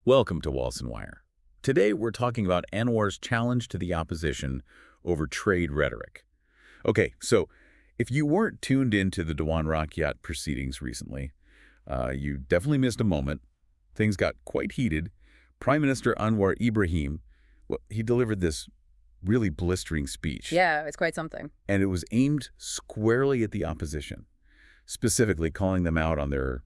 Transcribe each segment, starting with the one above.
Welcome to Walls and Wire. Today we're talking about Anwar's challenge to the opposition over trade rhetoric. Okay, so if you weren't tuned into the Dewan Rakyat proceedings recently, you definitely missed a moment. Things got quite heated. Prime Minister Anwar Ibrahim, well, he delivered this really blistering speech. Yeah, it's quite something. And it was aimed squarely at the opposition, specifically calling them out on their,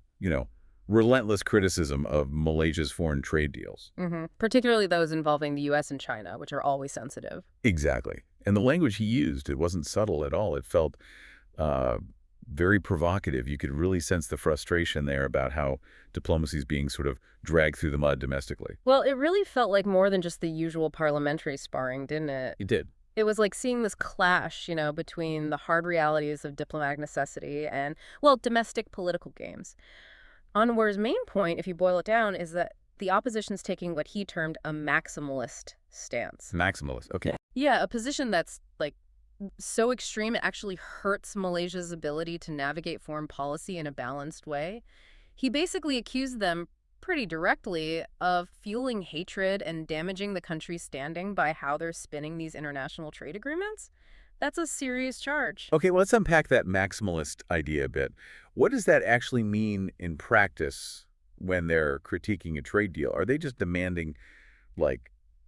relentless criticism of Malaysia's foreign trade deals. Particularly those involving the U.S. and China, which are always sensitive. Exactly. And the language he used, it wasn't subtle at all. It felt very provocative. You could really sense the frustration there about how diplomacy is being sort of dragged through the mud domestically. Well, it really felt like more than just the usual parliamentary sparring, didn't it? It did. It was like seeing this clash, between the hard realities of diplomatic necessity and, well, domestic political games. Anwar's main point, if you boil it down, is that the opposition's taking what he termed a maximalist stance. Maximalist, okay. Yeah, a position that's, so extreme it actually hurts Malaysia's ability to navigate foreign policy in a balanced way. He basically accused them pretty directly of fueling hatred and damaging the country's standing by how they're spinning these international trade agreements. That's a serious charge. Okay, well, let's unpack that maximalist idea a bit. What does that actually mean in practice when they're critiquing a trade deal? Are they just demanding,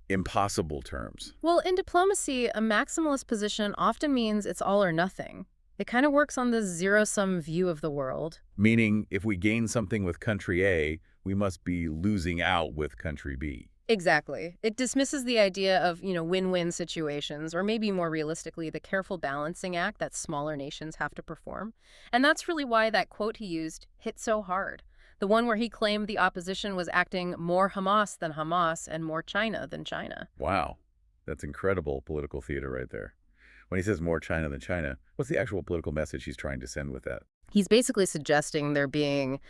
impossible terms? Well, in diplomacy, a maximalist position often means it's all or nothing. It kind of works on this zero-sum view of the world. Meaning, if we gain something with country A, we must be losing out with country B. Exactly. It dismisses the idea of, win-win situations, or maybe more realistically, the careful balancing act that smaller nations have to perform. And that's really why that quote he used hit so hard. The one where he claimed the opposition was acting more Hamas than Hamas and more China than China. Wow. That's incredible political theater right there. When he says more China than China, what's the actual political message he's trying to send with that? He's basically suggesting they're being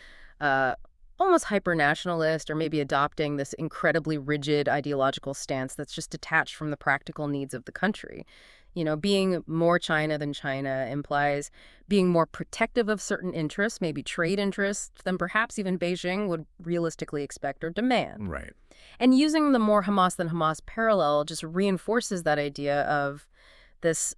almost hyper-nationalist, or maybe adopting this incredibly rigid ideological stance that's just detached from the practical needs of the country. Being more China than China implies being more protective of certain interests, maybe trade interests, than perhaps even Beijing would realistically expect or demand. Right. And using the more Hamas than Hamas parallel just reinforces that idea of this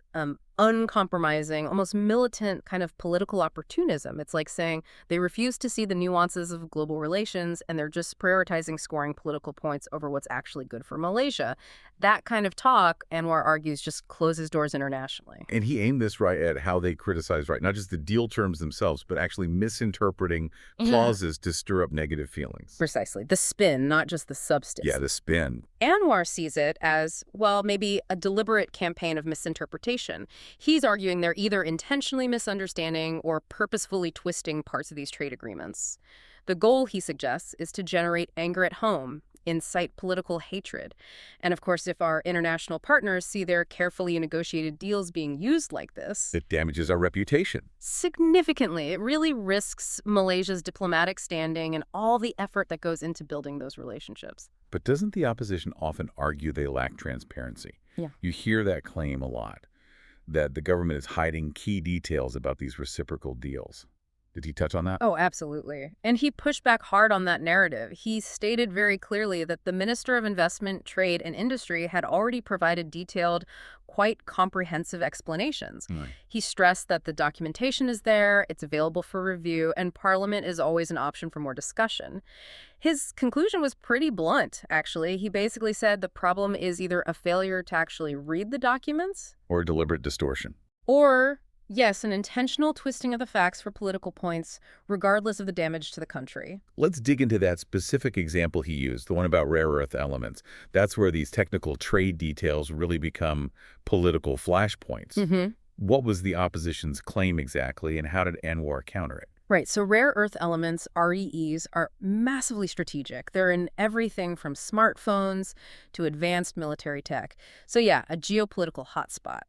uncompromising, almost militant kind of political opportunism. It's like saying they refuse to see the nuances of global relations and they're just prioritizing scoring political points over what's actually good for Malaysia. That kind of talk, Anwar argues, just closes doors internationally. And he aimed this right at how they criticize, not just the deal terms themselves, but actually misinterpreting clauses to stir up negative feelings. Precisely. The spin, not just the substance. Yeah, the spin. Anwar sees it as, well, maybe a deliberate campaign of misinterpretation. He's arguing they're either intentionally misunderstanding or purposefully twisting parts of these trade agreements. The goal, he suggests, is to generate anger at home, incite political hatred. And of course, if our international partners see their carefully negotiated deals being used like this, it damages our reputation. Significantly. It really risks Malaysia's diplomatic standing and all the effort that goes into building those relationships. But doesn't the opposition often argue they lack transparency? Yeah. You hear that claim a lot, that the government is hiding key details about these reciprocal deals. Did he touch on that? Oh, absolutely. And he pushed back hard on that narrative. He stated very clearly that the Minister of Investment, Trade, and Industry had already provided detailed, quite comprehensive explanations. Right. He stressed that the documentation is there, it's available for review, and Parliament is always an option for more discussion. His conclusion was pretty blunt, actually. He basically said the problem is either a failure to actually read the documents, or deliberate distortion. Or, yes, an intentional twisting of the facts for political points, regardless of the damage to the country. Let's dig into that specific example he used, the one about rare earth elements. That's where these technical trade details really become political flashpoints. What was the opposition's claim exactly, and how did Anwar counter it? Right, so rare earth elements, REEs, are massively strategic. They're in everything from smartphones to advanced military tech. So yeah, a geopolitical hotspot.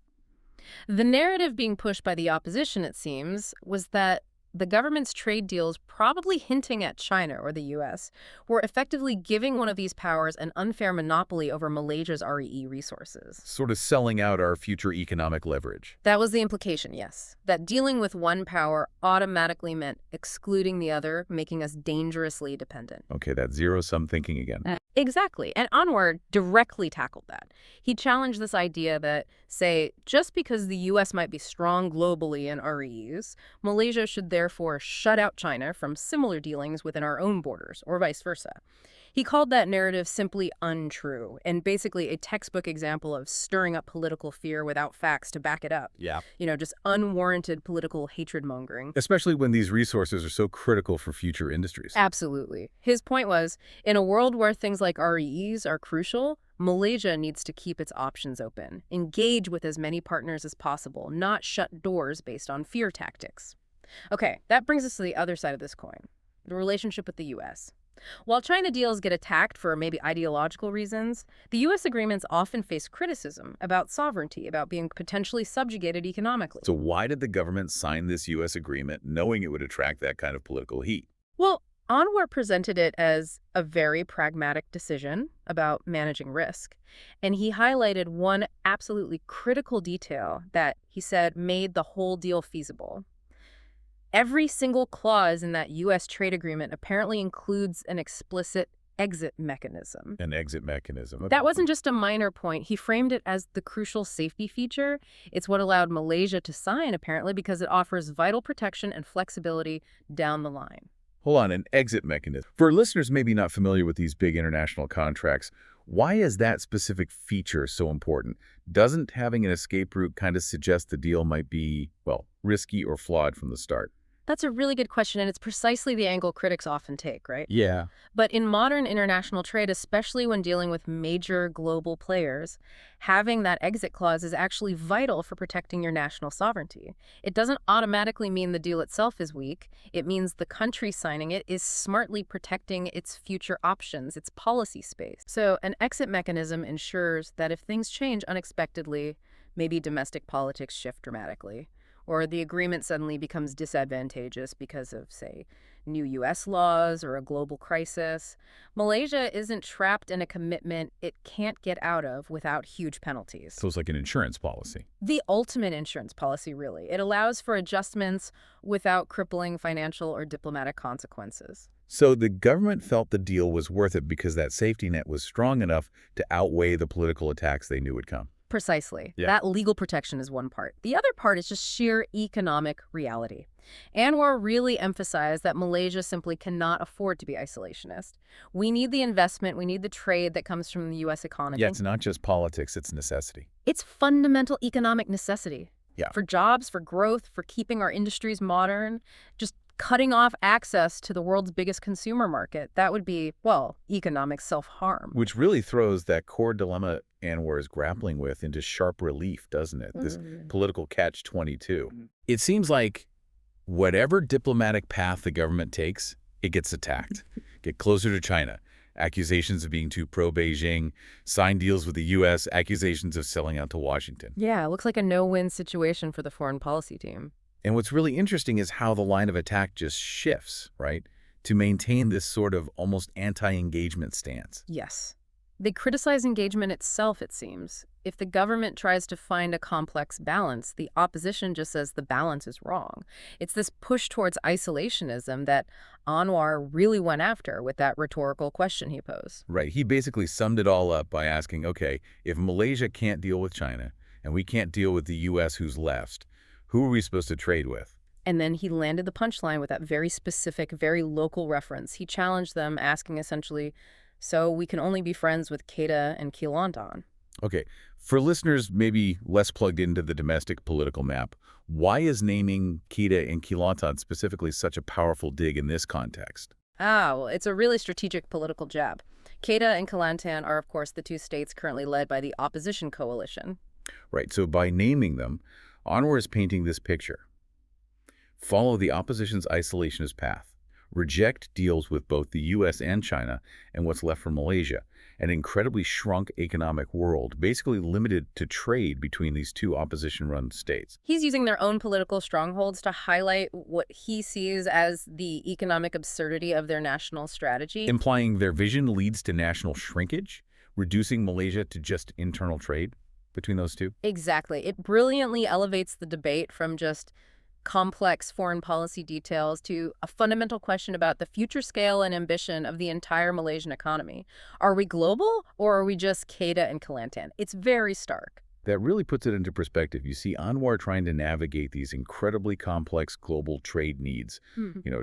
The narrative being pushed by the opposition, it seems, was that the government's trade deals, probably hinting at China or the U.S., were effectively giving one of these powers an unfair monopoly over Malaysia's REE resources. Sort of selling out our future economic leverage. That was the implication, yes. That dealing with one power automatically meant excluding the other, making us dangerously dependent. Okay, that zero-sum thinking again. Exactly. And Anwar directly tackled that. He challenged this idea that, say, just because the U.S. might be strong globally in REs, Malaysia should therefore shut out China from similar dealings within our own borders, or vice versa. He called that narrative simply untrue, and basically a textbook example of stirring up political fear without facts to back it up. Yeah. Just unwarranted political hatred-mongering. Especially when these resources are so critical for future industries. Absolutely. His point was, in a world where things like REEs are crucial, Malaysia needs to keep its options open, engage with as many partners as possible, not shut doors based on fear tactics. Okay, that brings us to the other side of this coin, the relationship with the U.S. While China deals get attacked for maybe ideological reasons, the U.S. agreements often face criticism about sovereignty, about being potentially subjugated economically. So why did the government sign this U.S. agreement knowing it would attract that kind of political heat? Well, Anwar presented it as a very pragmatic decision about managing risk, and he highlighted one absolutely critical detail that he said made the whole deal feasible. Every single clause in that U.S. trade agreement apparently includes an explicit exit mechanism. An exit mechanism. Okay. That wasn't just a minor point. He framed it as the crucial safety feature. It's what allowed Malaysia to sign, apparently, because it offers vital protection and flexibility down the line. Hold on, an exit mechanism. For listeners maybe not familiar with these big international contracts, why is that specific feature so important? Doesn't having an escape route kind of suggest the deal might be, well, risky or flawed from the start? That's a really good question, and it's precisely the angle critics often take, right? Yeah. But in modern international trade, especially when dealing with major global players, having that exit clause is actually vital for protecting your national sovereignty. It doesn't automatically mean the deal itself is weak. It means the country signing it is smartly protecting its future options, its policy space. So an exit mechanism ensures that if things change unexpectedly, maybe domestic politics shift dramatically, or the agreement suddenly becomes disadvantageous because of, say, new U.S. laws or a global crisis, Malaysia isn't trapped in a commitment it can't get out of without huge penalties. So it's like an insurance policy. The ultimate insurance policy, really. It allows for adjustments without crippling financial or diplomatic consequences. So the government felt the deal was worth it because that safety net was strong enough to outweigh the political attacks they knew would come. Precisely. Yeah. That legal protection is one part. The other part is just sheer economic reality. Anwar really emphasized that Malaysia simply cannot afford to be isolationist. We need the investment, we need the trade that comes from the U.S. economy. Yeah, it's not just politics, it's necessity. It's fundamental economic necessity. Yeah. For jobs, for growth, for keeping our industries modern, just cutting off access to the world's biggest consumer market. That would be, well, economic self-harm. Which really throws that core dilemma Anwar is grappling with into sharp relief, doesn't it? This political catch-22. It seems like whatever diplomatic path the government takes, it gets attacked. Get closer to China. Accusations of being too pro-Beijing, sign deals with the U.S., accusations of selling out to Washington. Yeah, it looks like a no-win situation for the foreign policy team. And what's really interesting is how the line of attack just shifts, right, to maintain this sort of almost anti-engagement stance. Yes. They criticize engagement itself, it seems. If the government tries to find a complex balance, the opposition just says the balance is wrong. It's this push towards isolationism that Anwar really went after with that rhetorical question he posed. Right. He basically summed it all up by asking, okay, if Malaysia can't deal with China and we can't deal with the U.S. who's left, who are we supposed to trade with? And then he landed the punchline with that very specific, very local reference. He challenged them, asking essentially, so we can only be friends with Kedah and Kelantan. Okay, for listeners maybe less plugged into the domestic political map, why is naming Kedah and Kelantan specifically such a powerful dig in this context? Well, it's a really strategic political jab. Kedah and Kelantan are, of course, the two states currently led by the opposition coalition. Right, so by naming them, Anwar is painting this picture. Follow the opposition's isolationist path. reject deals with both the US and China and what's left for Malaysia, an incredibly shrunk economic world, basically limited to trade between these two opposition-run states. He's using their own political strongholds to highlight what he sees as the economic absurdity of their national strategy. Implying their vision leads to national shrinkage, reducing Malaysia to just internal trade between those two. Exactly. It brilliantly elevates the debate from just complex foreign policy details to a fundamental question about the future scale and ambition of the entire Malaysian economy. Are we global or are we just Kedah and Kelantan? It's very stark. That really puts it into perspective. You see Anwar trying to navigate these incredibly complex global trade needs,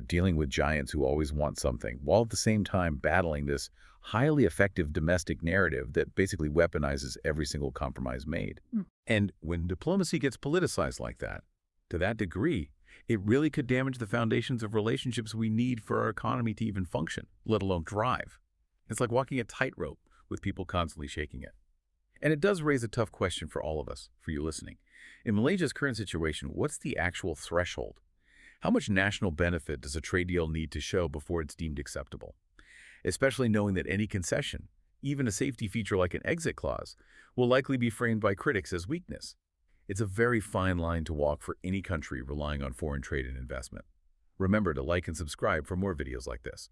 dealing with giants who always want something, while at the same time battling this highly effective domestic narrative that basically weaponizes every single compromise made. And when diplomacy gets politicized like that, to that degree, it really could damage the foundations of relationships we need for our economy to even function, let alone thrive. It's like walking a tightrope with people constantly shaking it. And it does raise a tough question for all of us, for you listening. In Malaysia's current situation, what's the actual threshold? How much national benefit does a trade deal need to show before it's deemed acceptable? Especially knowing that any concession, even a safety feature like an exit clause, will likely be framed by critics as weakness. It's a very fine line to walk for any country relying on foreign trade and investment. Remember to like and subscribe for more videos like this.